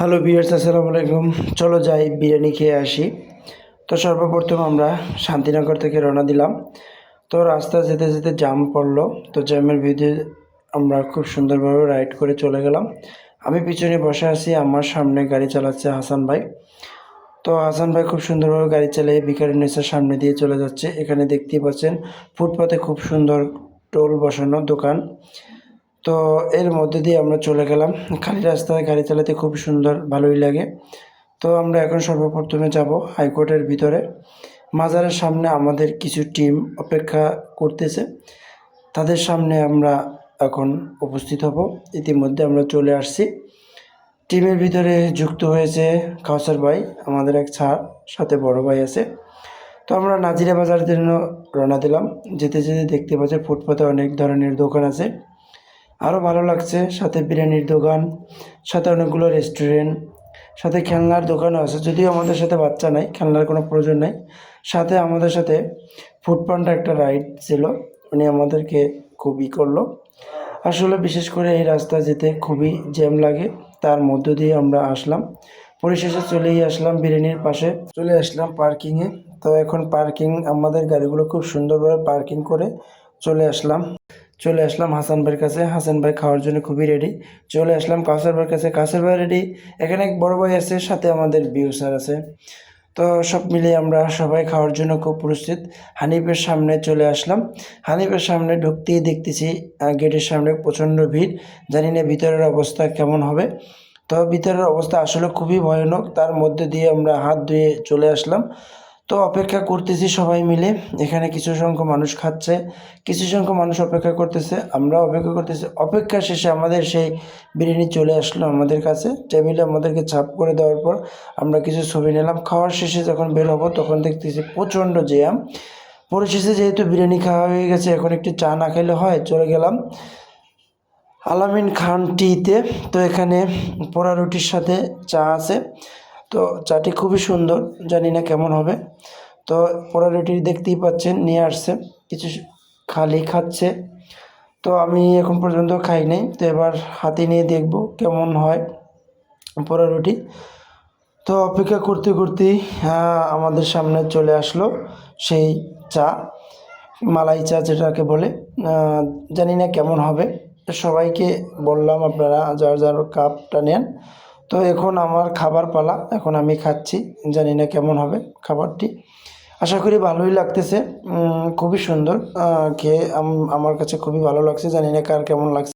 Hello viewers, আসসালামু আলাইকুম। চলো যাই বিরিয়ানি খেয়ে আসি। তো সর্বপ্রথম আমরা শান্তিনগর থেকে রওনা দিলাম। তো রাস্তা যেতে যেতে জ্যাম পড়লো। তো জ্যামের ভিতরে আমরা খুব সুন্দরভাবে রাইড করে চলে গেলাম। আমি পিছনে বসে আছি, আমার সামনে গাড়ি চালাচ্ছে হাসান ভাই। তো হাসান ভাই খুব সুন্দরভাবে গাড়ি চালিয়ে ভিকারুননিসার সামনে দিয়ে চলে যাচ্ছে। এখানে দেখতেই পাচ্ছেন ফুটপাতে খুব সুন্দর টোল বসানো দোকান। তো এর মধ্যে দিয়ে আমরা চলে গেলাম। খালি রাস্তায় গাড়ি চালাতে খুব সুন্দর, ভালোই লাগে। তো আমরা এখন সর্বপ্রথমে যাব হাইকোর্টের ভিতরে। মাজারের সামনে আমাদের কিছু টিম অপেক্ষা করতেছে, তাদের সামনে আমরা এখন উপস্থিত হব। ইতিমধ্যে আমরা চলে আসছি। টিমের ভিতরে যুক্ত হয়েছে কাউসার ভাই, আমাদের এক স্যার, সাথে বড় ভাই আছে। তো আমরা নাজিরা বাজারের জন্য রওনা দিলাম। যেতে যেতে দেখতে পাচ্ছি ফুটপাতে অনেক ধরনের দোকান আছে, আরও ভালো লাগছে। সাথে বিরিয়ানির দোকান, সাথে অনেকগুলো রেস্টুরেন্ট, সাথে খেলনার দোকানও আছে। যদিও আমাদের সাথে বাচ্চা নাই, খেলনার কোনো প্রয়োজন নাই। সাথে আমাদের সাথে ফুড পান্ডা একটা রাইড ছিল, উনি আমাদেরকে খুবই করলো। আসলে বিশেষ করে এই রাস্তা যেতে খুবই জ্যাম লাগে, তার মধ্য দিয়ে আমরা আসলাম। পরিশেষে চলেই আসলাম বিরিয়ানির পাশে, চলে আসলাম পার্কিংয়ে। তো এখন পার্কিং, আমাদের গাড়িগুলো খুব সুন্দরভাবে পার্কিং করে চলে আসলাম হাসান ভাইয়ের কাছে। হাসান ভাই খাওয়ার জন্য খুবই রেডি। চলে আসলাম কাউসার ভাইয়ের কাছে, কাউসার ভাই রেডি। এখানে এক বড় ভাই আছে, সাথে আমাদের বিউ স্যার আছে। তো সব মিলিয়ে আমরা সবাই খাওয়ার জন্য খুব প্রস্তুত। হানিফের সামনে চলে আসলাম। হানিফের সামনে ঢুকতেই দেখতেছি গেটের সামনে প্রচণ্ড ভিড়। জানি না ভিতরের অবস্থা কেমন হবে। তো ভিতরের অবস্থা আসলে খুবই ভয়ানক। তার মধ্যে দিয়ে আমরা হাত ধুয়ে চলে আসলাম। তো অপেক্ষা করতেছি সবাই মিলে। এখানে কিছু সংখ্যক মানুষ খাচ্ছে, কিছু সংখ্যক মানুষ অপেক্ষা করতেছে, আমরা অপেক্ষা করতেছি। অপেক্ষা শেষে আমাদের সেই বিরিয়ানি চলে আসলো আমাদের কাছে। টেবিলে আমাদেরকে ছাপ করে দেওয়ার পর আমরা কিছু ছবি নিলাম। খাওয়ার শেষে যখন বের হবো তখন দেখতেছি প্রচণ্ড জ্যাম। পরিশেষে যেহেতু বিরিয়ানি খাওয়া হয়ে গেছে, এখন একটু চা না খেলে হয়, চলে গেলাম আলামিন খান টিতে। তো এখানে পোড়া রুটির সাথে চা আছে। তো চাটি খুবই সুন্দর, জানি না কেমন হবে। তো পোড়া রুটি দেখতেই পাচ্ছেন নিয়ে আসছে, কিছু খালি খাচ্ছে। তো আমি এখন পর্যন্ত খাই নাই, তো এবার হাতে নিয়ে দেখব কেমন হয় পোড়া রুটি। তো অপেক্ষা করতে করতেই আমাদের সামনে চলে আসলো সেই চা, মালাই চা যেটাকে বলে। জানি না কেমন হবে। তো সবাইকে বললাম আপনারা যার যার কাপটা নেন। তো এখন আমার খাবার পালা, এখন আমি খাচ্ছি। জানি না কেমন হবে খাবারটি, আশা করি ভালোই লাগতেছে। খুবই সুন্দর খেয়ে, আমার কাছে খুবই ভালো লাগছে। জানি না কার কেমন লাগছে।